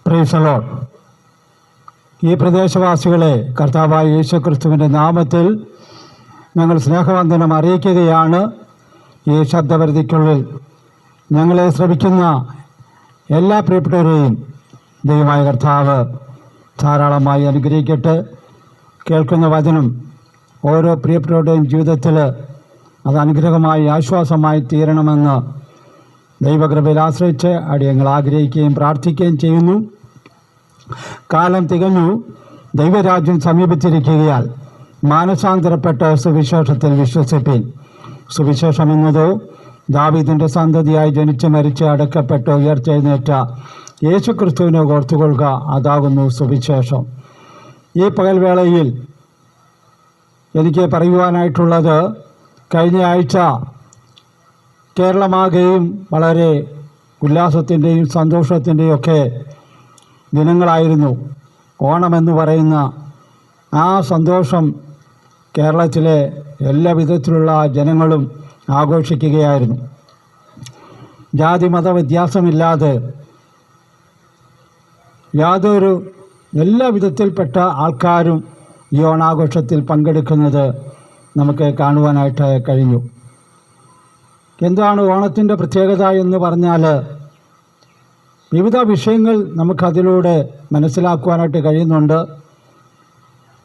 Praise the Lord. ഈ പ്രദേശവാസികളെ കർത്താവായ യേശുക്രിസ്തുവിൻ്റെ നാമത്തിൽ ഞങ്ങൾ സ്നേഹവന്ദനം അറിയിക്കുകയാണ്. ഈ ശബ്ദപരിധിക്കുള്ളിൽ ഞങ്ങളെ ശ്രമിക്കുന്ന എല്ലാ പ്രിയപ്പെട്ടവരെയും ദൈവമായ കർത്താവ് ധാരാളമായി അനുഗ്രഹിക്കട്ടെ. കേൾക്കുന്ന വചനം ഓരോ പ്രിയപ്പെട്ടവരുടെയും ജീവിതത്തിൽ അത് അനുഗ്രഹമായി ആശ്വാസമായി തീരണമെന്ന് ദൈവകൃപയിൽ ആശ്രയിച്ച് അടിയങ്ങൾ ആഗ്രഹിക്കുകയും പ്രാർത്ഥിക്കുകയും ചെയ്യുന്നു. കാലം തികഞ്ഞു, ദൈവരാജ്യം സമീപിച്ചിരിക്കുകയാൽ മാനസാന്തരപ്പെട്ട സുവിശേഷത്തിൽ വിശ്വസിപ്പിൻ. സുവിശേഷം എന്നതോ ദാവീദിൻ്റെ സന്തതിയായി ജനിച്ച് മരിച്ച് അടക്കപ്പെട്ട് ഉയർത്തെഴുന്നേറ്റ യേശുക്രിസ്തുവിനെ ഓർത്തുകൊള്ളുക, അതാകുന്നു സുവിശേഷം. ഈ പകൽവേളയിൽ എനിക്ക് പറയുവാനായിട്ടുള്ളത്, കഴിഞ്ഞ ആഴ്ച കേരളമാകെയും വളരെ ഉല്ലാസത്തിൻ്റെയും സന്തോഷത്തിൻ്റെയും ഒക്കെ ദിനങ്ങളായിരുന്നു. ഓണമെന്ന് പറയുന്ന ആ സന്തോഷം കേരളത്തിലെ എല്ലാ വിധത്തിലുള്ള ജനങ്ങളും ആഘോഷിക്കുകയായിരുന്നു. ജാതി മത വ്യത്യാസമില്ലാതെ യാതൊരു എല്ലാ വിധത്തിൽപ്പെട്ട ആൾക്കാരും ഈ ഓണാഘോഷത്തിൽ പങ്കെടുക്കുന്നത് നമുക്ക് കാണുവാനായിട്ട് കഴിഞ്ഞു. എന്താണ് ഓണത്തിൻ്റെ പ്രത്യേകത എന്ന് പറഞ്ഞാൽ, വിവിധ വിഷയങ്ങൾ നമുക്കതിലൂടെ മനസ്സിലാക്കുവാനായിട്ട് കഴിയുന്നുണ്ട്.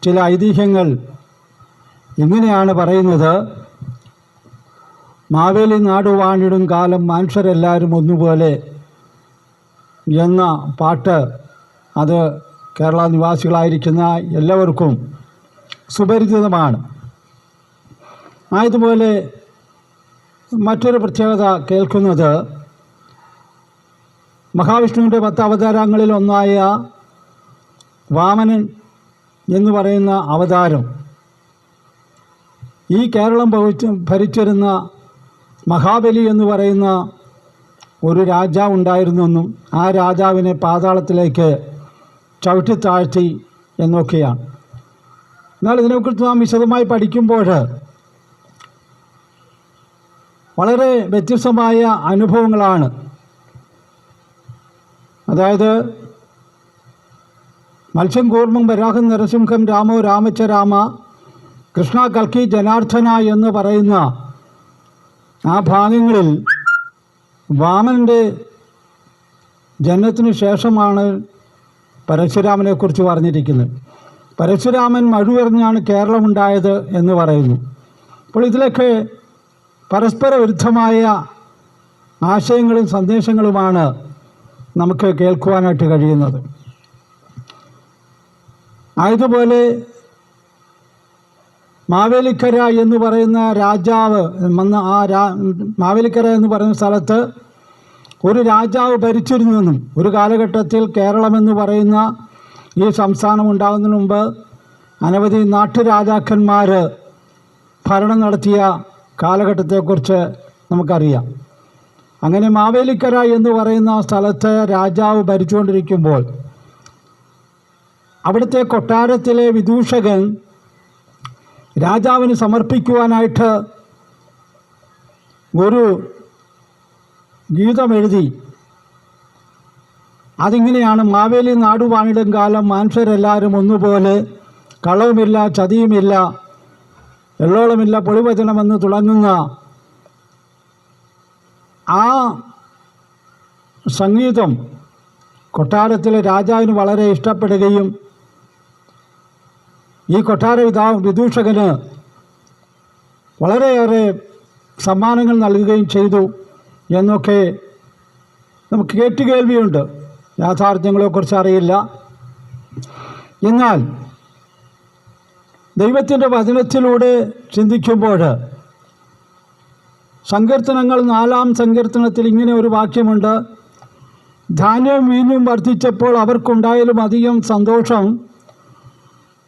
ചില ഐതിഹ്യങ്ങൾ ഇങ്ങനെയാണ് പറയുന്നത്: മാവേലി നാടുവാണിടും കാലം മനുഷ്യരെല്ലാവരും ഒന്നുപോലെ എന്ന പാട്ട് അത് കേരള നിവാസികളായിരിക്കുന്ന എല്ലാവർക്കും സുപരിചിതമാണ്. ആയതുപോലെ മറ്റൊരു പ്രത്യേകത കേൾക്കുന്നത്, മഹാവിഷ്ണുവിൻ്റെ 10 അവതാരങ്ങളിൽ ഒന്നായ വാമനൻ എന്ന് പറയുന്ന അവതാരം ഈ കേരളം ഭരിച്ചിരുന്ന മഹാബലി എന്ന് പറയുന്ന ഒരു രാജാവ് ഉണ്ടായിരുന്നെന്നും ആ രാജാവിനെ പാതാളത്തിലേക്ക് ചവിട്ടിത്താഴ്ത്തി എന്നൊക്കെയാണ്. എന്നാൽ ഇതിനെക്കുറിച്ച് നാം വിശദമായി പഠിക്കുമ്പോൾ വളരെ വ്യത്യസ്തമായ അനുഭവങ്ങളാണ്. അതായത് മത്സ്യം കൂർമ്മം വരാഹം നരസിംഹം രാമോ രാമച്ച രാമ കൃഷ്ണ കൽക്കി ജനാർദ്ദന എന്ന് പറയുന്ന ആ ഭാഗങ്ങളിൽ വാമനൻ്റെ ജനനത്തിനു ശേഷമാണ് പരശുരാമനെക്കുറിച്ച് പറഞ്ഞിരിക്കുന്നത്. പരശുരാമൻ മഴുവെറിഞ്ഞാണ് കേരളമുണ്ടായത് എന്ന് പറയുന്നു. അപ്പോൾ ഇതിലൊക്കെ പരസ്പര വിരുദ്ധമായ ആശയങ്ങളും സന്ദേശങ്ങളുമാണ് നമുക്ക് കേൾക്കുവാനായിട്ട് കഴിയുന്നത്. ആയതുപോലെ മാവേലിക്കര എന്ന് പറയുന്ന രാജാവ് വന്ന മാവേലിക്കര എന്ന് പറയുന്ന സ്ഥലത്ത് ഒരു രാജാവ് ഭരിച്ചിരുന്നെന്നും ഒരു കാലഘട്ടത്തിൽ കേരളമെന്ന് പറയുന്ന ഈ സംസ്ഥാനം ഉണ്ടാകുന്നതിന് മുമ്പ് അനവധി നാട്ടുരാജാക്കന്മാർ ഭരണം നടത്തിയ കാലഘട്ടത്തെക്കുറിച്ച് നമുക്കറിയാം. അങ്ങനെ മാവേലിക്കര എന്ന് പറയുന്ന സ്ഥലത്ത് രാജാവ് ഭരിച്ചുകൊണ്ടിരിക്കുമ്പോൾ അവിടുത്തെ കൊട്ടാരത്തിലെ വിദൂഷകൻ രാജാവിന് സമർപ്പിക്കുവാനായിട്ട് ഒരു ഗീതം എഴുതി. അതിങ്ങനെയാണ്: മാവേലി നാടുവാണിടും കാലം മനുഷ്യരെല്ലാവരും ഒന്നുപോലെ, കളവുമില്ല ചതിയുമില്ല എള്ളോളമില്ല പൊളിവചനമെന്ന് തുടങ്ങുന്ന ആ സംഗീതം കൊട്ടാരത്തിലെ രാജാവിന് വളരെ ഇഷ്ടപ്പെടുകയും ഈ കൊട്ടാര വിദൂഷകന് വളരെയേറെ സമ്മാനങ്ങൾ നൽകുകയും ചെയ്തു എന്നൊക്കെ നമുക്ക് കേട്ടുകേൾവിയുണ്ട്. യാഥാർത്ഥ്യങ്ങളെക്കുറിച്ച് അറിയില്ല. എന്നാൽ ദൈവത്തിൻ്റെ വചനത്തിലൂടെ ചിന്തിക്കുമ്പോൾ സങ്കീർത്തനങ്ങൾ 4-ാം സങ്കീർത്തനത്തിൽ ഇങ്ങനെ ഒരു വാക്യമുണ്ട്: ധാന്യവും വീഞ്ഞും വർദ്ധിച്ചപ്പോൾ അവർക്കുണ്ടായാലും അധികം സന്തോഷം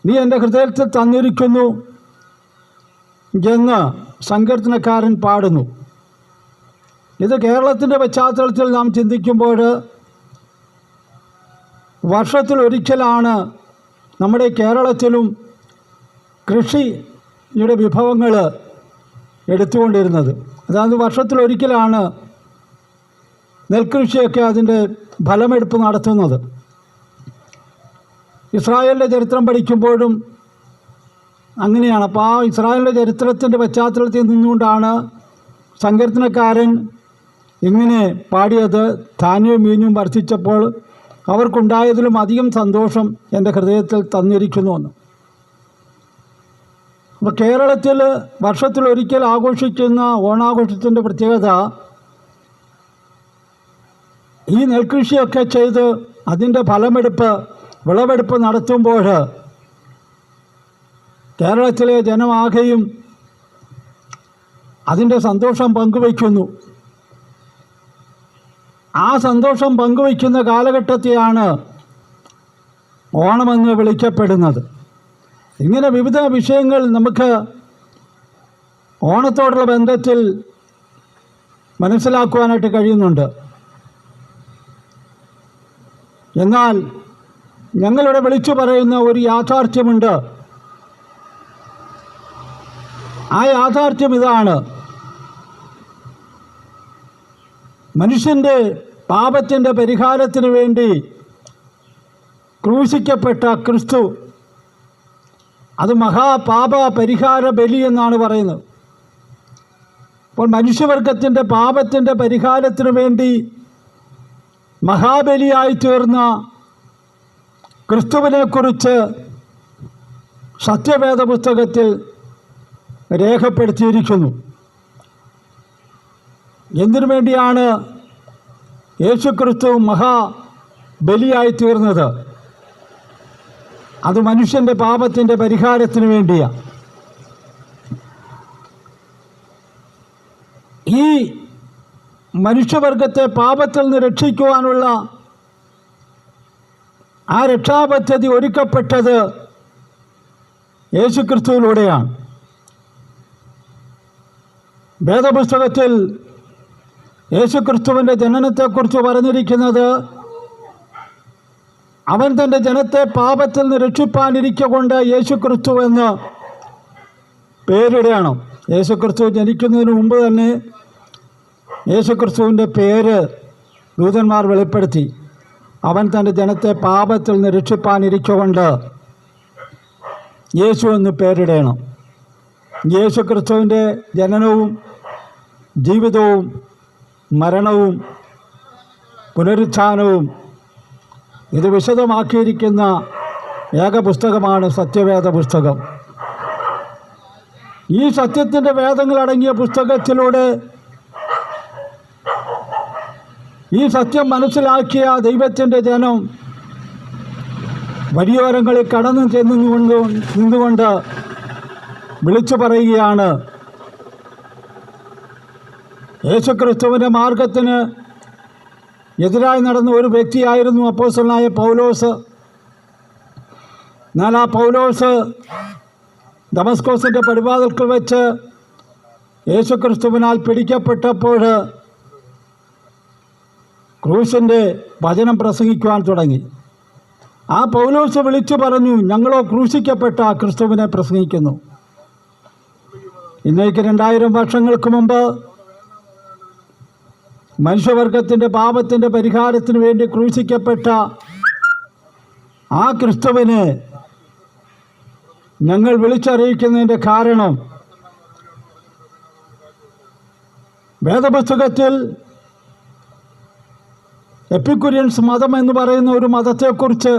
നീ എൻ്റെ ഹൃദയത്തിൽ തന്നിരിക്കുന്നു എന്ന് സങ്കീർത്തനക്കാരൻ പാടുന്നു. ഇത് കേരളത്തിൻ്റെ പശ്ചാത്തലത്തിൽ നാം ചിന്തിക്കുമ്പോൾ വർഷത്തിലൊരിക്കലാണ് നമ്മുടെ കേരളത്തിലും കൃഷിയുടെ വിഭവങ്ങൾ എടുത്തുകൊണ്ടിരുന്നത്. അതായത് വർഷത്തിലൊരിക്കലാണ് നെൽകൃഷിയൊക്കെ അതിൻ്റെ ഫലമെടുപ്പ് നടത്തുന്നത്. ഇസ്രായേലിൻ്റെ ചരിത്രം പഠിക്കുമ്പോഴും അങ്ങനെയാണ്. അപ്പോൾ ആ ഇസ്രായേലിൻ്റെ ചരിത്രത്തിൻ്റെ പശ്ചാത്തലത്തിൽ നിന്നുകൊണ്ടാണ് സങ്കീർത്തനക്കാരൻ ഇങ്ങനെ പാടിയത്. ധാന്യവും മീനും വർദ്ധിച്ചപ്പോൾ അവർക്കുണ്ടായതിലും അധികം സന്തോഷം എൻ്റെ ഹൃദയത്തിൽ തന്നിരിക്കുന്നുവെന്ന്. അപ്പോൾ കേരളത്തിൽ വർഷത്തിലൊരിക്കൽ ആഘോഷിക്കുന്ന ഓണാഘോഷത്തിൻ്റെ പ്രത്യേകത ഈ നെൽകൃഷിയൊക്കെ ചെയ്ത് അതിൻ്റെ വിളവെടുപ്പ് നടത്തുമ്പോൾ കേരളത്തിലെ ജനമാകെയും അതിൻ്റെ സന്തോഷം പങ്കുവയ്ക്കുന്നു. ആ സന്തോഷം പങ്കുവയ്ക്കുന്ന കാലഘട്ടത്തെയാണ് ഓണമെന്ന് വിളിക്കപ്പെടുന്നത്. ഇങ്ങനെ വിവിധ വിഷയങ്ങൾ നമുക്ക് ഓണത്തോടുള്ള ബന്ധത്തിൽ മനസ്സിലാക്കുവാനായിട്ട് കഴിയുന്നുണ്ട്. എന്നാൽ ഞങ്ങളിവിടെ വിളിച്ചു പറയുന്ന ഒരു യാഥാർത്ഥ്യമുണ്ട്. ആ യാഥാർത്ഥ്യം ഇതാണ്: മനുഷ്യൻ്റെ പാപത്തിൻ്റെ പരിഹാരത്തിന് വേണ്ടി ക്രൂശിക്കപ്പെട്ട ക്രിസ്തു, അത് മഹാപാപ പരിഹാര ബലി എന്നാണ് പറയുന്നത്. അപ്പോൾ മനുഷ്യവർഗത്തിൻ്റെ പാപത്തിൻ്റെ പരിഹാരത്തിന് വേണ്ടി മഹാബലിയായി തീർന്ന ക്രിസ്തുവിനെക്കുറിച്ച് സത്യവേദ പുസ്തകത്തിൽ രേഖപ്പെടുത്തിയിരിക്കുന്നു. എന്തിനു വേണ്ടിയാണ് യേശുക്രിസ്തു മഹാബലിയായി തീർന്നത്? അത് മനുഷ്യൻ്റെ പാപത്തിൻ്റെ പരിഹാരത്തിന് വേണ്ടിയാണ്. ഈ മനുഷ്യവർഗത്തെ പാപത്തിൽ നിന്ന് രക്ഷിക്കുവാനുള്ള ആ രക്ഷാപദ്ധതി ഒരുക്കപ്പെട്ടത് യേശുക്രിസ്തുവിലൂടെയാണ്. വേദപുസ്തകത്തിൽ യേശുക്രിസ്തുവിൻ്റെ ജനനത്തെക്കുറിച്ച് പറഞ്ഞിരിക്കുന്നത്, അവൻ തൻ്റെ ജനത്തെ പാപത്തിൽ നിന്ന് രക്ഷിപ്പാനിരിക്കൊണ്ട് യേശുക്രിസ്തു എന്ന് പേരിടണം. യേശുക്രിസ്തു ജനിക്കുന്നതിന് മുമ്പ് തന്നെ യേശുക്രിസ്തുവിൻ്റെ പേര് ദൂതന്മാർ വെളിപ്പെടുത്തി. അവൻ തൻ്റെ ജനത്തെ പാപത്തിൽ നിന്ന് രക്ഷിപ്പാനിരിക്കൊണ്ട് യേശു എന്ന് പേരിടണം. യേശുക്രിസ്തുവിൻ്റെ ജനനവും ജീവിതവും മരണവും പുനരുത്ഥാനവും ഇത് വിശദമാക്കിയിരിക്കുന്ന ഏക പുസ്തകമാണ് സത്യവേദ പുസ്തകം. ഈ സത്യത്തിൻ്റെ വേദങ്ങളടങ്ങിയ പുസ്തകത്തിലൂടെ ഈ സത്യം മനസ്സിലാക്കിയ ദൈവത്തിൻ്റെ ജനം വഴിയോരങ്ങളിൽ കടന്നു നിന്നുകൊണ്ട് വിളിച്ചു പറയുകയാണ്, യേശുക്രിസ്തുവിൻ്റെ മാർഗത്തിന് എതിരായി നടന്ന ഒരു വ്യക്തിയായിരുന്നു അപ്പോസ്തലനായ പൗലോസ്. എന്നാൽ ആ പൗലോസ് ദമസ്കോസിൻ്റെ പടിവാതിൽക്കൽ വെച്ച് യേശുക്രിസ്തുവിനാൽ പിടിക്കപ്പെട്ടപ്പോൾ ക്രൂശിൻ്റെ വചനം പ്രസംഗിക്കുവാൻ തുടങ്ങി. ആ പൗലോസ് വിളിച്ചു പറഞ്ഞു, ഞങ്ങളോ ക്രൂശിക്കപ്പെട്ട ക്രിസ്തുവിനെ പ്രസംഗിക്കുന്നു. ഇന്നേക്ക് 2000 വർഷങ്ങൾക്ക് മുമ്പ് മനുഷ്യവർഗത്തിൻ്റെ പാപത്തിൻ്റെ പരിഹാരത്തിന് വേണ്ടി ക്രൂശിക്കപ്പെട്ട ആ ക്രിസ്തുവിനെ ഞങ്ങൾ വിളിച്ചറിയിക്കുന്നതിൻ്റെ കാരണം, വേദപുസ്തകത്തിൽ എപ്പിക്കുര്യൻസ് മതം എന്ന് പറയുന്ന ഒരു മതത്തെക്കുറിച്ച്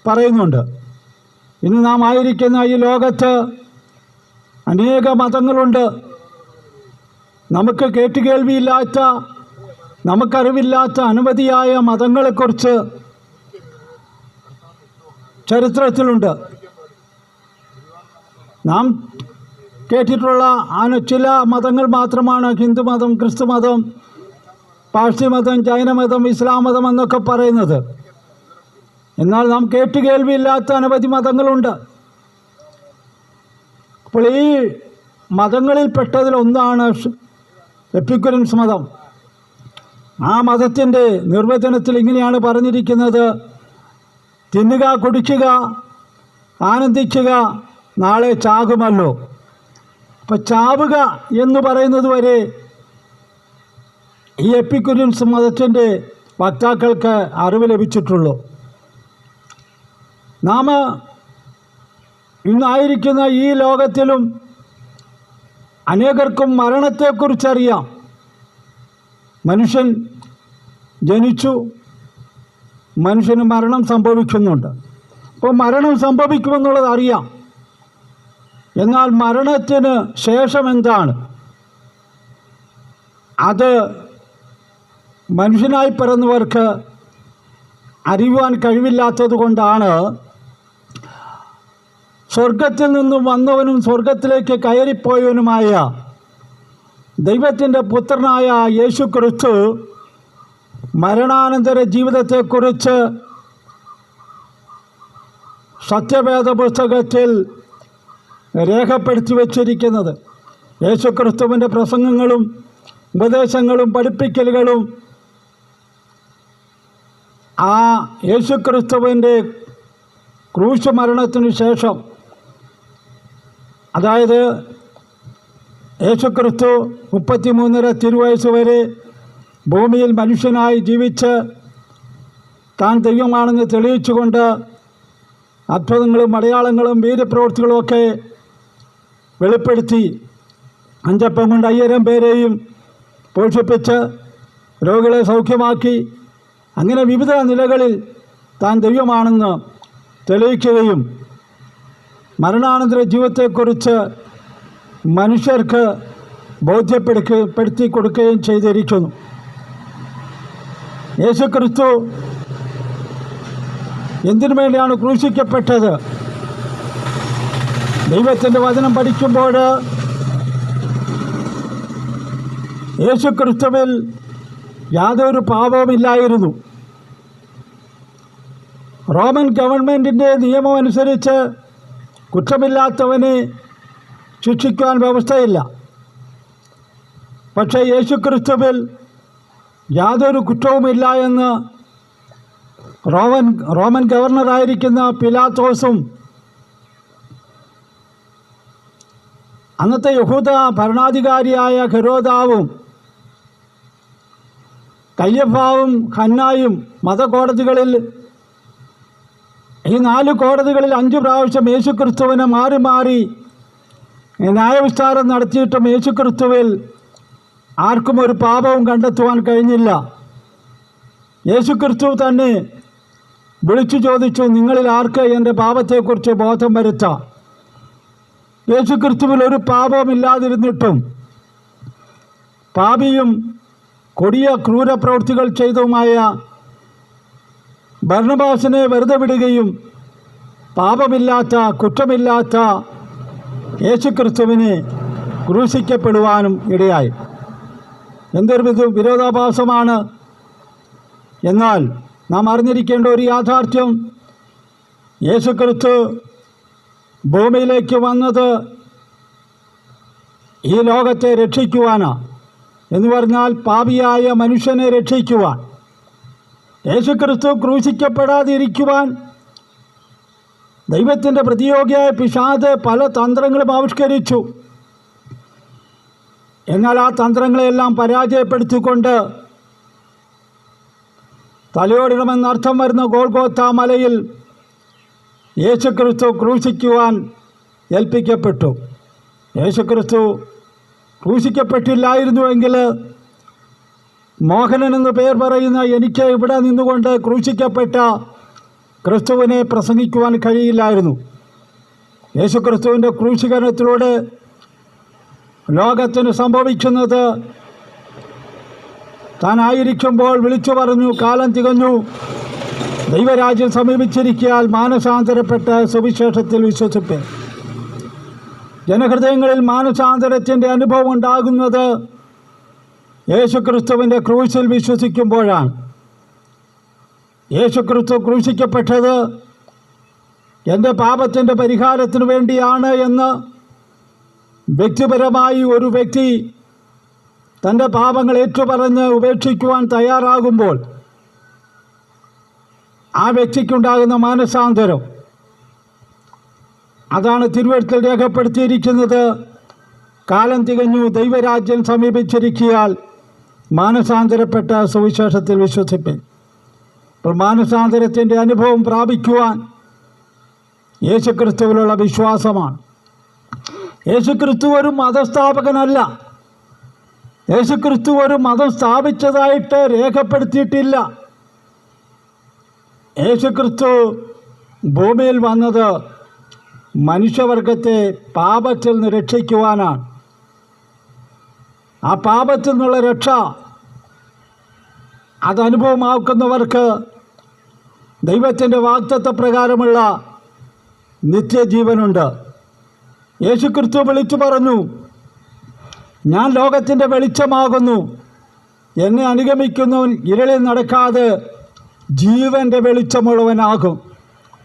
പറയുന്നുണ്ട്. ഇന്ന് നാം ആയിരിക്കുന്ന ഈ ലോകത്ത് അനേക മതങ്ങളുണ്ട്. നമുക്ക് കേട്ടുകേൾവിയില്ലാത്ത, നമുക്കറിവില്ലാത്ത അനവധിയായ മതങ്ങളെക്കുറിച്ച് ചരിത്രത്തിലുണ്ട്. നാം കേട്ടിട്ടുള്ള ചില മതങ്ങൾ മാത്രമാണ് ഹിന്ദുമതം, ക്രിസ്തുമതം, പാഴ്സിമതം, ജൈനമതം, ഇസ്ലാം മതം എന്നൊക്കെ പറയുന്നത്. എന്നാൽ നാം കേട്ടുകേൾവിയില്ലാത്ത അനവധി മതങ്ങളുണ്ട്. അപ്പോൾ ഈ മതങ്ങളിൽപ്പെട്ടതിലൊന്നാണ് എപ്പിക്കുര്യൻസ് മതം. ആ മതത്തിൻ്റെ നിർവചനത്തിൽ ഇങ്ങനെയാണ് പറഞ്ഞിരിക്കുന്നത്: തിന്നുക, കുടിക്കുക, ആനന്ദിക്കുക, നാളെ ചാകുമല്ലോ. അപ്പം ചാവുക എന്ന് പറയുന്നത് വരെ ഈ എപ്പിക്യൂരിയൻസ് മതത്തിൻ്റെ വക്താക്കൾക്ക് അറിവ് ലഭിച്ചിട്ടുള്ളൂ. നാം ഇന്നായിരിക്കുന്ന ഈ ലോകത്തിലും അനേകർക്കും മരണത്തെക്കുറിച്ചറിയാം. മനുഷ്യൻ ജനിച്ചു, മനുഷ്യന് മരണം സംഭവിക്കുന്നുണ്ട്. അപ്പോൾ മരണം സംഭവിക്കുമെന്നുള്ളത് അറിയാം. എന്നാൽ മരണത്തിന് ശേഷം എന്താണ്, അത് മനുഷ്യനായി പിറന്നവർക്ക് അറിയുവാൻ കഴിവില്ലാത്തത് കൊണ്ടാണ് സ്വർഗത്തിൽ നിന്നും വന്നവനും സ്വർഗത്തിലേക്ക് കയറിപ്പോയവനുമായ ദൈവത്തിൻ്റെ പുത്രനായ യേശു ക്രിസ്തു മരണാനന്തര ജീവിതത്തെക്കുറിച്ച് സത്യവേദ പുസ്തകത്തിൽ രേഖപ്പെടുത്തി വച്ചിരിക്കുന്നത്. യേശു ക്രിസ്തുവിൻ്റെ പ്രസംഗങ്ങളും ഉപദേശങ്ങളും പഠിപ്പിക്കലുകളും ആ യേശു ക്രിസ്തുവിൻ്റെ ക്രൂശ് മരണത്തിനു ശേഷം, അതായത് യേശു ക്രിസ്തു 33.5 തിരുവയസ്സ് വരെ ഭൂമിയിൽ മനുഷ്യനായി ജീവിച്ച് താൻ ദൈവമാണെന്ന് തെളിയിച്ചുകൊണ്ട് അത്ഭുതങ്ങളും അടയാളങ്ങളും വീര്യപ്രവൃത്തികളുമൊക്കെ വെളിപ്പെടുത്തി 5 അപ്പം കൊണ്ട് 5000 പേരെയും പോഷിപ്പിച്ച് രോഗികളെ സൗഖ്യമാക്കി, അങ്ങനെ വിവിധ നിലകളിൽ താൻ ദൈവമാണെന്ന് തെളിയിക്കുകയും മരണാനന്തര ജീവിതത്തെക്കുറിച്ച് മനുഷ്യർക്ക് ബോധ്യപ്പെടുത്തി കൊടുക്കുകയും ചെയ്തിരിക്കുന്നു. യേശു ക്രിസ്തു എന്തിനു വേണ്ടിയാണ് ക്രൂശിക്കപ്പെട്ടത്? ദൈവത്തിൻ്റെ വചനം പഠിക്കുമ്പോൾ യേശു ക്രിസ്തുവിൽ യാതൊരു പാപവുമില്ലായിരുന്നു. റോമൻ ഗവൺമെൻറ്റിൻ്റെ നിയമം അനുസരിച്ച് കുറ്റമില്ലാത്തവനെ ശിക്ഷിക്കാൻ വ്യവസ്ഥയില്ല. പക്ഷേ യേശു ക്രിസ്തുവിൽ യാതൊരു കുറ്റവുമില്ല എന്ന് റോമൻ ഗവർണറായിരിക്കുന്ന പിലാത്തോസും അന്നത്തെ യഹൂദ ഭരണാധികാരിയായ ഹെരോദാവും കയ്യഫാവും ഹന്നായും മതകോടതികളിൽ, ഈ 4 കോടതികളിൽ 5 പ്രാവശ്യം യേശു ക്രിസ്തുവിനെ മാറി മാറി ന്യായവിസ്താരം നടത്തിയിട്ടും യേശു ക്രിസ്തുവിൽ ആർക്കും ഒരു പാപവും കണ്ടെത്തുവാൻ കഴിഞ്ഞില്ല. യേശു ക്രിസ്തു തന്നെ വിളിച്ചു ചോദിച്ചു, നിങ്ങളിൽ ആർക്ക് എൻ്റെ പാപത്തെക്കുറിച്ച് ബോധം വരുത്താം? യേശു ക്രിസ്തുവിൽ ഒരു പാപവുമില്ലാതിരുന്നിട്ടും പാപിയും കൊടിയ ക്രൂരപ്രവൃത്തികൾ ചെയ്തതുമായ ബർന്നബാസിനെ വെറുതെ വിടുകയും പാപമില്ലാത്ത കുറ്റമില്ലാത്ത യേശു ക്രിസ്തുവിനെ ക്രൂശിക്കപ്പെടുവാനും ഇടയായി. എന്തൊരു വിരോധാഭാസമാണ്! എന്നാൽ നാം അറിഞ്ഞിരിക്കേണ്ട ഒരു യാഥാർത്ഥ്യം, യേശു ക്രിസ്തു ഭൂമിയിലേക്ക് വന്നത് ഈ ലോകത്തെ രക്ഷിക്കുവാനാണ്. എന്ന് പറഞ്ഞാൽ പാപിയായ മനുഷ്യനെ രക്ഷിക്കുവാൻ. യേശു ക്രിസ്തു ക്രൂശിക്കപ്പെടാതിരിക്കുവാൻ ദൈവത്തിൻ്റെ പ്രതിയോഗിയായ പിശാച് പല തന്ത്രങ്ങളും ആവിഷ്കരിച്ചു. എന്നാൽ ആ തന്ത്രങ്ങളെല്ലാം പരാജയപ്പെടുത്തിക്കൊണ്ട് തലയോടിണമെന്നർത്ഥം വരുന്ന ഗോൽഗോത്ത മലയിൽ യേശു ക്രിസ്തു ക്രൂശിക്കുവാൻ ഏൽപ്പിക്കപ്പെട്ടു. യേശു ക്രിസ്തു ക്രൂശിക്കപ്പെട്ടില്ലായിരുന്നുവെങ്കിൽ മോഹനൻ എന്ന് പേർ പറയുന്ന എനിക്ക് ഇവിടെ നിന്നുകൊണ്ട് ക്രൂശിക്കപ്പെട്ട ക്രിസ്തുവിനെ പ്രസംഗിക്കുവാൻ കഴിയില്ലായിരുന്നു. യേശു ക്രിസ്തുവിൻ്റെ ക്രൂശീകരണത്തിലൂടെ ലോകത്തിന് സംഭവിക്കുന്നത്, താനായിരിക്കുമ്പോൾ വിളിച്ചു പറഞ്ഞു, കാലം തികഞ്ഞു, ദൈവരാജ്യം സമീപിച്ചിരിക്കയാൽ മാനസാന്തരപ്പെട്ട സുവിശേഷത്തിൽ വിശ്വസിപ്പേ. ജനഹൃദയങ്ങളിൽ മാനസാന്തരത്തിൻ്റെ അനുഭവം ഉണ്ടാകുന്നത് യേശു ക്രിസ്തുവിൻ്റെ ക്രൂശിൽ വിശ്വസിക്കുമ്പോഴാണ്. യേശു ക്രിസ്തു ക്രൂശിക്കപ്പെട്ടത് എൻ്റെ പാപത്തിൻ്റെ പരിഹാരത്തിന് വേണ്ടിയാണ് എന്ന് വ്യക്തിപരമായി ഒരു വ്യക്തി തൻ്റെ പാപങ്ങൾ ഏറ്റുപറഞ്ഞ് ഉപേക്ഷിക്കുവാൻ തയ്യാറാകുമ്പോൾ ആ വ്യക്തിക്കുണ്ടാകുന്ന മാനസാന്തരം, അതാണ് തിരുവെഴുത്തിൽ രേഖപ്പെടുത്തിയിരിക്കുന്നത്. കാലം തികഞ്ഞു, ദൈവരാജ്യം സമീപിച്ചിരിക്കയാൽ മാനസാന്തരപ്പെട്ട സുവിശേഷത്തിൽ വിശ്വസിപ്പിൻ. അപ്പോൾ മാനസാന്തരത്തിൻ്റെ അനുഭവം പ്രാപിക്കുവാൻ യേശുക്രിസ്തുവിലുള്ള വിശ്വാസമാണ്. യേശുക്രിസ്തു ഒരു മതസ്ഥാപകനല്ല. യേശുക്രിസ്തു ഒരു മതം സ്ഥാപിച്ചതായിട്ട് രേഖപ്പെടുത്തിയിട്ടില്ല. യേശുക്രിസ്തു ഭൂമിയിൽ വന്നത് മനുഷ്യവർഗത്തെ പാപത്തിൽ നിന്ന് രക്ഷിക്കുവാനാണ്. ആ പാപത്തിൽ നിന്നുള്ള രക്ഷ അതനുഭവമാക്കുന്നവർക്ക് ദൈവത്തിൻ്റെ വാഗ്ദത്തപ്രകാരമുള്ള നിത്യജീവനുണ്ട്. യേശുക്രിസ്തു വിളിച്ചു പറഞ്ഞു, ഞാൻ ലോകത്തിൻ്റെ വെളിച്ചമാകുന്നു, എന്നെ അനുഗമിക്കുന്നവൻ ഇരുളിൽ നടക്കാതെ ജീവൻ്റെ വെളിച്ചമുള്ളവനാകും.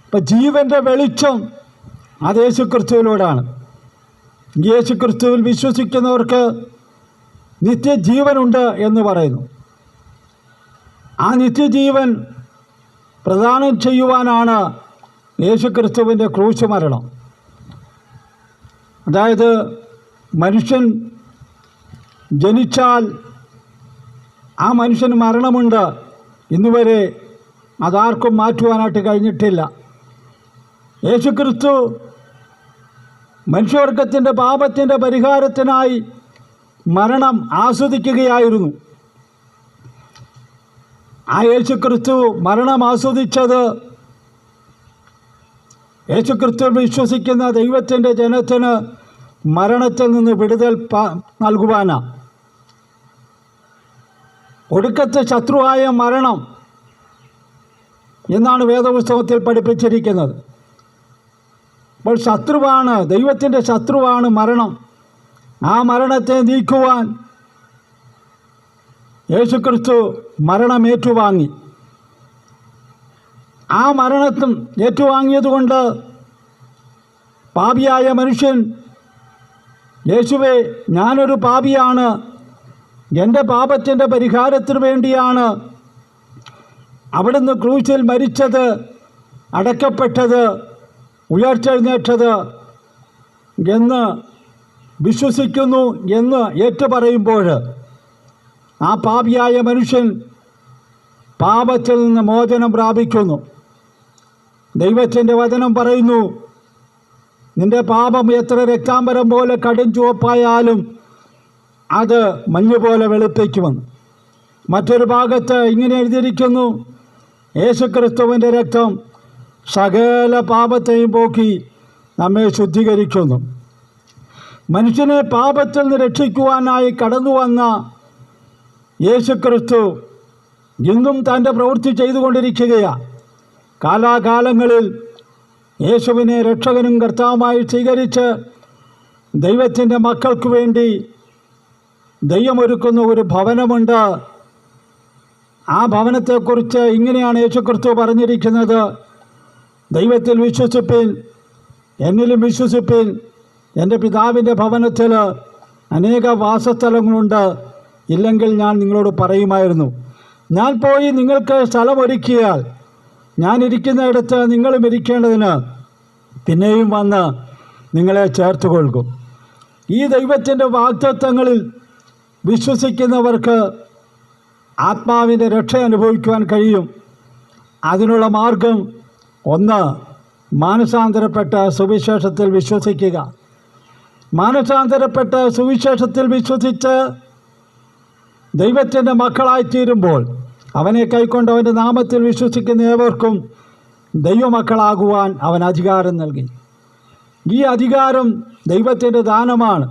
അപ്പം ജീവൻ്റെ വെളിച്ചം അത് യേശുക്രിസ്തുവിലൂടെയാണ്. യേശുക്രിസ്തുവിൽ വിശ്വസിക്കുന്നവർക്ക് നിത്യജീവനുണ്ട് എന്ന് പറയുന്നു. ആ നിത്യജീവൻ പ്രദാനം ചെയ്യുവാനാണ് യേശുക്രിസ്തുവിൻ്റെ ക്രൂശ് മരണം. അതായത് മനുഷ്യൻ ജനിച്ചാൽ ആ മനുഷ്യന് മരണമുണ്ട്. ഇന്നുവരെ അതാർക്കും മാറ്റുവാനായിട്ട് കഴിഞ്ഞിട്ടില്ല. യേശുക്രിസ്തു മനുഷ്യവർഗത്തിൻ്റെ പാപത്തിൻ്റെ പരിഹാരത്തിനായി മരണം ആസ്വദിക്കുകയായിരുന്നു. ആ യേശുക്രിസ്തു മരണം ആസ്വദിച്ചത് യേശുക്രിസ്തുവിൽ വിശ്വസിക്കുന്ന ദൈവത്തിൻ്റെ ജനത്തിന് മരണത്തിൽ നിന്ന് വിടുതൽ നൽകുവാനാണ്. ഒടുക്കത്തെ ശത്രുവായ മരണം എന്നാണ് വേദപുസ്തകത്തിൽ പഠിപ്പിച്ചിരിക്കുന്നത്. അപ്പോൾ ശത്രുവാണ്, ദൈവത്തിൻ്റെ ശത്രുവാണ് മരണം. ആ മരണത്തെ നീക്കുവാൻ യേശുക്രിസ്തു മരണം ഏറ്റുവാങ്ങി. ആ മരണത്തും ഏറ്റുവാങ്ങിയതുകൊണ്ട് പാപിയായ മനുഷ്യൻ യേശുവേ, ഞാനൊരു പാപിയാണ്, എൻ്റെ പാപത്തിൻ്റെ പരിഹാരത്തിന് വേണ്ടിയാണ് അവിടുന്ന് ക്രൂശിൽ മരിച്ചത്, അടക്കപ്പെട്ടത്, ഉയർത്തെഴുന്നേറ്റത് എന്ന് വിശ്വസിക്കുന്നു എന്ന് ഏറ്റുപറയുമ്പോൾ ആ പാപിയായ മനുഷ്യൻ പാപത്തിൽ നിന്ന് മോചനം പ്രാപിക്കുന്നു. ദൈവത്തിൻ്റെ വചനം പറയുന്നു, നിൻ്റെ പാപം എത്ര രക്താംബരം പോലെ കടും ചുവപ്പായാലും അത് മഞ്ഞുപോലെ വെളുപ്പിക്കുമെന്ന്. മറ്റൊരു ഭാഗത്ത് ഇങ്ങനെ എഴുതിയിരിക്കുന്നു, യേശുക്രിസ്തുവിൻ്റെ രക്തം സകല പാപത്തെയും പോക്കി നമ്മെ ശുദ്ധീകരിക്കുന്നു. മനുഷ്യനെ പാപത്തിൽ നിന്ന് രക്ഷിക്കുവാനായി കടന്നു വന്ന യേശുക്രിസ്തു ഇന്നും തൻ്റെ പ്രവൃത്തി ചെയ്തുകൊണ്ടിരിക്കുകയാണ്. കാലാകാലങ്ങളിൽ യേശുവിനെ രക്ഷകനും കർത്താവുമായി സ്വീകരിച്ച് ദൈവത്തിൻ്റെ മക്കൾക്ക് വേണ്ടി ദൈവമൊരുക്കുന്ന ഒരു ഭവനമുണ്ട്. ആ ഭവനത്തെക്കുറിച്ച് ഇങ്ങനെയാണ് യേശുക്രിസ്തു പറഞ്ഞിരിക്കുന്നത്, ദൈവത്തിൽ വിശ്വസിപ്പിൻ, എന്നിലും വിശ്വസിപ്പിൻ. എൻ്റെ പിതാവിൻ്റെ ഭവനത്തിൽ അനേക വാസസ്ഥലങ്ങളുണ്ട്, ഇല്ലെങ്കിൽ ഞാൻ നിങ്ങളോട് പറയുമായിരുന്നു. ഞാൻ പോയി നിങ്ങൾക്ക് സ്ഥലമൊരുക്കിയാൽ ഞാനിരിക്കുന്നിടത്ത് നിങ്ങളും ഇരിക്കേണ്ടതിന് പിന്നെയും വന്ന് നിങ്ങളെ ചേർത്ത് കൊള്ളും. ഈ ദൈവത്തിൻ്റെ വാഗ്ദത്തങ്ങളിൽ വിശ്വസിക്കുന്നവർക്ക് ആത്മാവിൻ്റെ രക്ഷ അനുഭവിക്കുവാൻ കഴിയും. അതിനുള്ള മാർഗം ഒന്ന്, മാനസാന്തരപ്പെട്ട സുവിശേഷത്തിൽ വിശ്വസിക്കുക. മാനസാന്തരപ്പെട്ട സുവിശേഷത്തിൽ വിശ്വസിച്ച് ദൈവത്തിൻ്റെ മക്കളായിത്തീരുമ്പോൾ അവനെ കൈക്കൊണ്ട് അവൻ്റെ നാമത്തിൽ വിശ്വസിക്കുന്ന ഏവർക്കും ദൈവമക്കളാകുവാൻ അവൻ അധികാരം നൽകി. ഈ അധികാരം ദൈവത്തിൻ്റെ ദാനമാണ്.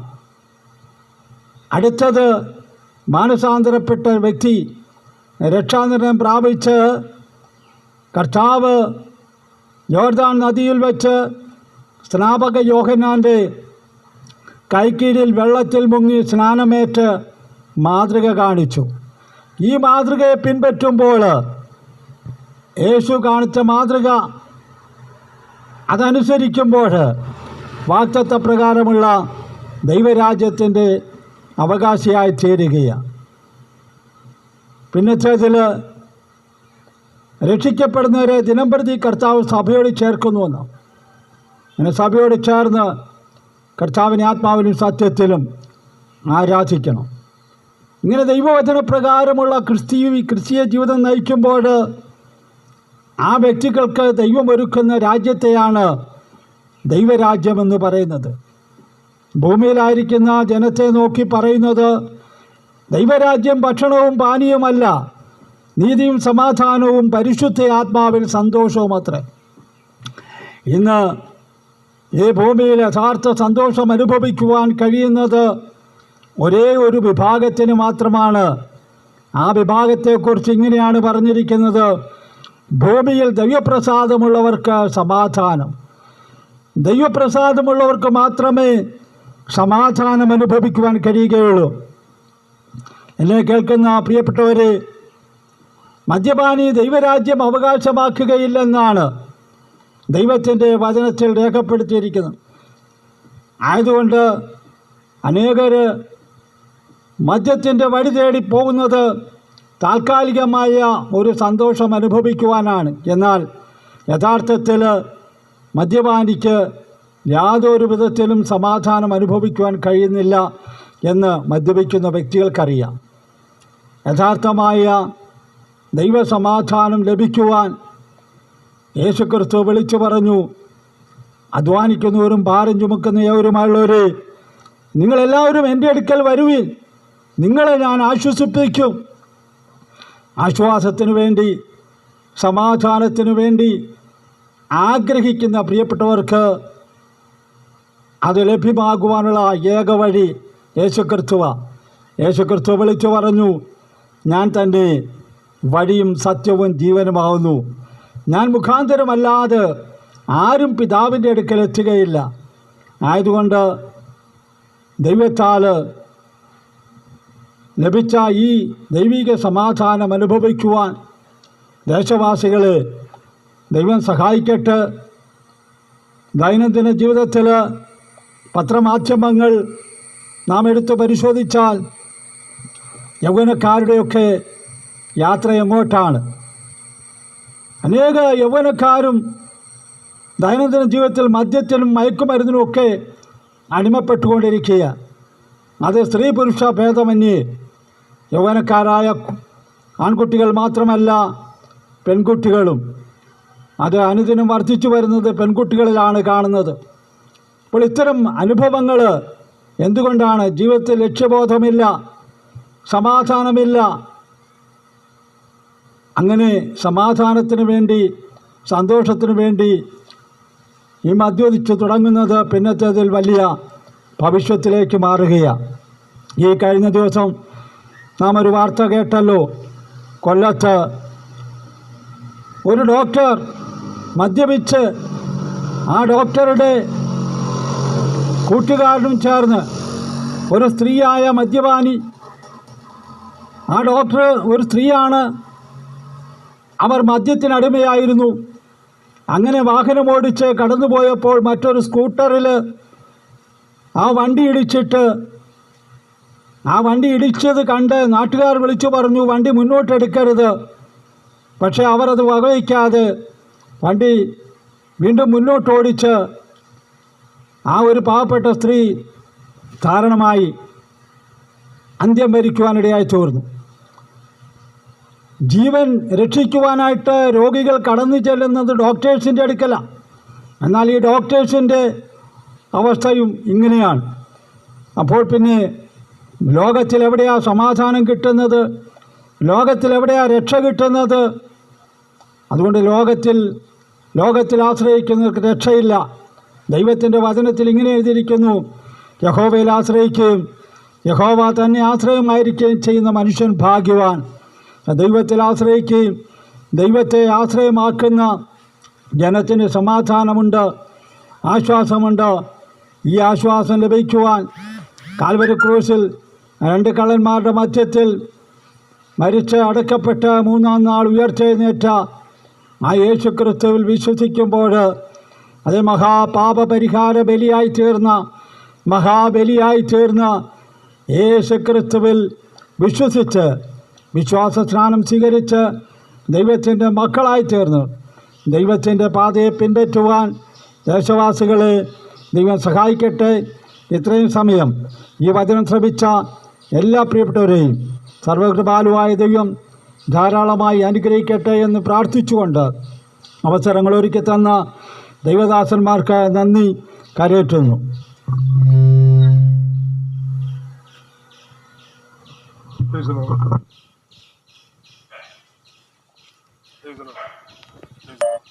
അടുത്തത്, മാനസാന്തരപ്പെട്ട വ്യക്തി രക്ഷാനിർണയം പ്രാപിച്ച് കർത്താവ് യോർദാൻ നദിയിൽ വെച്ച് സ്നാപക യോഹന്നാൻ്റെ കൈക്കീഴിൽ വെള്ളത്തിൽ മുങ്ങി സ്നാനമേറ്റ് മാതൃക കാണിച്ചു. ഈ മാതൃകയെ പിൻപറ്റുമ്പോൾ യേശു കാണിച്ച മാതൃക അതനുസരിക്കുമ്പോൾ വാഗ്ദത്തപ്രകാരമുള്ള ദൈവരാജ്യത്തിൻ്റെ അവകാശിയായി തീരുകയാണ്. പിന്നത്തേതിൽ രക്ഷിക്കപ്പെടുന്നവരെ ദിനംപ്രതി കർത്താവ് സഭയോട് ചേർക്കുന്നുവെന്ന്. അങ്ങനെ സഭയോട് ചേർന്ന് കർത്താവിനെ ആത്മാവിലും സത്യത്തിലും ആരാധിക്കണം. ഇങ്ങനെ ദൈവവചനപ്രകാരമുള്ള ക്രിസ്തീയ ജീവിതം നയിക്കുമ്പോൾ ആ വ്യക്തികൾക്ക് ദൈവം ഒരുക്കുന്ന രാജ്യത്തെയാണ് ദൈവരാജ്യമെന്ന് പറയുന്നത്. ഭൂമിയിലായിരിക്കുന്ന ജനത്തെ നോക്കി പറയുന്നത് ദൈവരാജ്യം ഭക്ഷണവും പാനീയവുമല്ല, നീതിയും സമാധാനവും പരിശുദ്ധ ആത്മാവിൽ സന്തോഷവും അത്രേ. ഇന്ന് ഈ ഭൂമിയിൽ യഥാർത്ഥ സന്തോഷം അനുഭവിക്കുവാൻ കഴിയുന്നത് ഒരേ ഒരു വിഭാഗത്തിന് മാത്രമാണ്. ആ വിഭാഗത്തെക്കുറിച്ച് ഇങ്ങനെയാണ് പറഞ്ഞിരിക്കുന്നത്: ഭൂമിയിൽ ദൈവപ്രസാദമുള്ളവർക്ക് സമാധാനം. ദൈവപ്രസാദമുള്ളവർക്ക് മാത്രമേ സമാധാനം അനുഭവിക്കുവാൻ കഴിയുകയുള്ളൂ. എന്നെ കേൾക്കുന്ന പ്രിയപ്പെട്ടവരെ, മദ്യപാനി ദൈവരാജ്യം അവകാശമാക്കുകയില്ലെന്നാണ് ദൈവത്തിൻ്റെ വചനത്തിൽ രേഖപ്പെടുത്തിയിരിക്കുന്നത്. ആയതുകൊണ്ട് അനേകർ മദ്യത്തിൻ്റെ വഴി തേടി പോകുന്നത് താൽക്കാലികമായ ഒരു സന്തോഷം അനുഭവിക്കുവാനാണ്. എന്നാൽ യഥാർത്ഥത്തിൽ മദ്യപാനിക്ക് യാതൊരു വിധത്തിലും സമാധാനം അനുഭവിക്കുവാൻ കഴിയുന്നില്ല എന്ന് മദ്യപിക്കുന്ന വ്യക്തികൾക്കറിയാം. യഥാർത്ഥമായ ദൈവസമാധാനം ലഭിക്കുവാൻ യേശുക്രിസ്തു വിളിച്ചു പറഞ്ഞു: അധ്വാനിക്കുന്നവരും ഭാരം ചുമക്കുന്ന ഏവരുമായുള്ളവരെ, നിങ്ങളെല്ലാവരും എൻ്റെ അടുക്കൽ വരുവിൻ, നിങ്ങളെ ഞാൻ ആശ്വസിപ്പിക്കും. ആശ്വാസത്തിനു വേണ്ടി, സമാധാനത്തിനു വേണ്ടി ആഗ്രഹിക്കുന്ന പ്രിയപ്പെട്ടവർക്ക് അത് ലഭ്യമാകുവാനുള്ള ഏക വഴി യേശുക്രിസ്തുവാണ്. യേശുക്രിസ്തു വിളിച്ചു പറഞ്ഞു: ഞാൻ തന്നെ വഴിയും സത്യവും ജീവനുമാവുന്നു. ഞാൻ മുഖാന്തരമല്ലാതെ ആരും പിതാവിൻ്റെ അടുക്കൽ എത്തുകയില്ല. ആയതുകൊണ്ട് ദൈവത്താൽ ലഭിച്ച ഈ ദൈവിക സമാധാനം അനുഭവിക്കുവാൻ ദേശവാസികളെ ദൈവം സഹായിക്കട്ടെ. ദൈനംദിന ജീവിതത്തിൽ പത്രമാധ്യമങ്ങൾ നാം എടുത്ത് പരിശോധിച്ചാൽ യൗവനക്കാരുടെയൊക്കെ യാത്ര എങ്ങോട്ടാണ്? അനേക യൗവനക്കാരും ദൈനംദിന ജീവിതത്തിൽ മദ്യത്തിനും മയക്കുമരുന്നിനുമൊക്കെ അടിമപ്പെട്ടുകൊണ്ടിരിക്കുക. അത് സ്ത്രീ പുരുഷ ഭേദമന്യേ യൗവനക്കാരായ ആൺകുട്ടികൾ മാത്രമല്ല, പെൺകുട്ടികളും. അത് അനുദിനം വർദ്ധിച്ചു വരുന്നത് പെൺകുട്ടികളിലാണ് കാണുന്നത്. അപ്പോൾ ഇത്തരം അനുഭവങ്ങൾ എന്തുകൊണ്ടാണ്? ജീവിതത്തിൽ ലക്ഷ്യബോധമില്ല, സമാധാനമില്ല. അങ്ങനെ സമാധാനത്തിന് വേണ്ടി, സന്തോഷത്തിന് വേണ്ടി ഈ മദ്യപിച്ച് തുടങ്ങുന്നത് പിന്നത്തേതിൽ വലിയ ഭവിഷ്യത്തിലേക്ക് മാറുകയാണ്. ഈ കഴിഞ്ഞ ദിവസം നാം ഒരു വാർത്ത കേട്ടല്ലോ. കൊല്ലത്ത് ഒരു ഡോക്ടർ മദ്യപിച്ച് ആ ഡോക്ടറുടെ കൂട്ടുകാരനും ചേർന്ന് ഒരു സ്ത്രീയായ മദ്യപാനി, ആ ഡോക്ടർ ഒരു സ്ത്രീയാണ്, അവർ മദ്യത്തിനടിമയായിരുന്നു. അങ്ങനെ വാഹനമോടിച്ച് കടന്നുപോയപ്പോൾ മറ്റൊരു സ്കൂട്ടറിൽ ആ വണ്ടി ഇടിച്ചിട്ട്, ആ വണ്ടി ഇടിച്ചത് കണ്ട് നാട്ടുകാർ വിളിച്ചു പറഞ്ഞു വണ്ടി മുന്നോട്ടെടുക്കരുത്. പക്ഷേ അവർ അത് വകവയ്ക്കാതെ വണ്ടി വീണ്ടും മുന്നോട്ടോടിച്ച് ആ ഒരു പാവപ്പെട്ട സ്ത്രീ കാരണമായി അന്ത്യം വരിക്കുവാനിടയായി തീർന്നു. ജീവൻ രക്ഷിക്കുവാനായിട്ട് രോഗികൾ കടന്നു ചെല്ലുന്നത് ഡോക്ടേഴ്സിൻ്റെ അടുക്കലാണ്. എന്നാൽ ഈ ഡോക്ടേഴ്സിൻ്റെ അവസ്ഥയും ഇങ്ങനെയാണ്. അപ്പോൾ പിന്നെ ലോകത്തിലെവിടെയാണ് സമാധാനം കിട്ടുന്നത്? ലോകത്തിലെവിടെയാണ് രക്ഷ കിട്ടുന്നത്? അതുകൊണ്ട് ലോകത്തിൽ ആശ്രയിക്കുന്നവർക്ക് രക്ഷയില്ല. ദൈവത്തിൻ്റെ വചനത്തിൽ ഇങ്ങനെ എഴുതിയിരിക്കുന്നു: യഹോവയിൽ ആശ്രയിക്കുകയും യഹോവ തന്നെ ആശ്രയമായിരിക്കുകയും ചെയ്യുന്ന മനുഷ്യൻ ഭാഗ്യവാൻ. ദൈവത്തിൽ ആശ്രയിക്കുകയും ദൈവത്തെ ആശ്രയമാക്കുന്ന ജനത്തിന് സമാധാനമുണ്ട്, ആശ്വാസമുണ്ട്. ഈ ആശ്വാസം ലഭിക്കുവാൻ കാൽവരി ക്രൂശിൽ 2 കള്ളന്മാരുടെ മധ്യത്തിൽ മരിച്ച് അടക്കപ്പെട്ട് 3-ാം നാൾ ഉയർത്തെഴുന്നേറ്റ ആ യേശുക്രിസ്തുവിൽ വിശ്വസിക്കുമ്പോൾ അത് മഹാപാപപരിഹാര മഹാബലിയായി തീർന്ന യേശുക്രിസ്തുവിൽ വിശ്വസിച്ച് വിശ്വാസസ്നാനം സ്വീകരിച്ച് ദൈവത്തിൻ്റെ മക്കളായി തീർന്നു ദൈവത്തിൻ്റെ പാതയെ പിൻപറ്റുവാൻ ദേശവാസികളെ ദൈവം സഹായിക്കട്ടെ. ഇത്രയും സമയം ഈ വചനം ശ്രമിച്ച എല്ലാ പ്രിയപ്പെട്ടവരെയും സർവകൃപാലുവായ ദൈവം ധാരാളമായി അനുഗ്രഹിക്കട്ടെ എന്ന് പ്രാർത്ഥിച്ചുകൊണ്ട് അവസരങ്ങൾ ഒരുക്കി തന്ന ദൈവദാസന്മാർക്ക് നന്ദി കരയേറ്റുന്നു. Praise the Lord. Praise the Lord.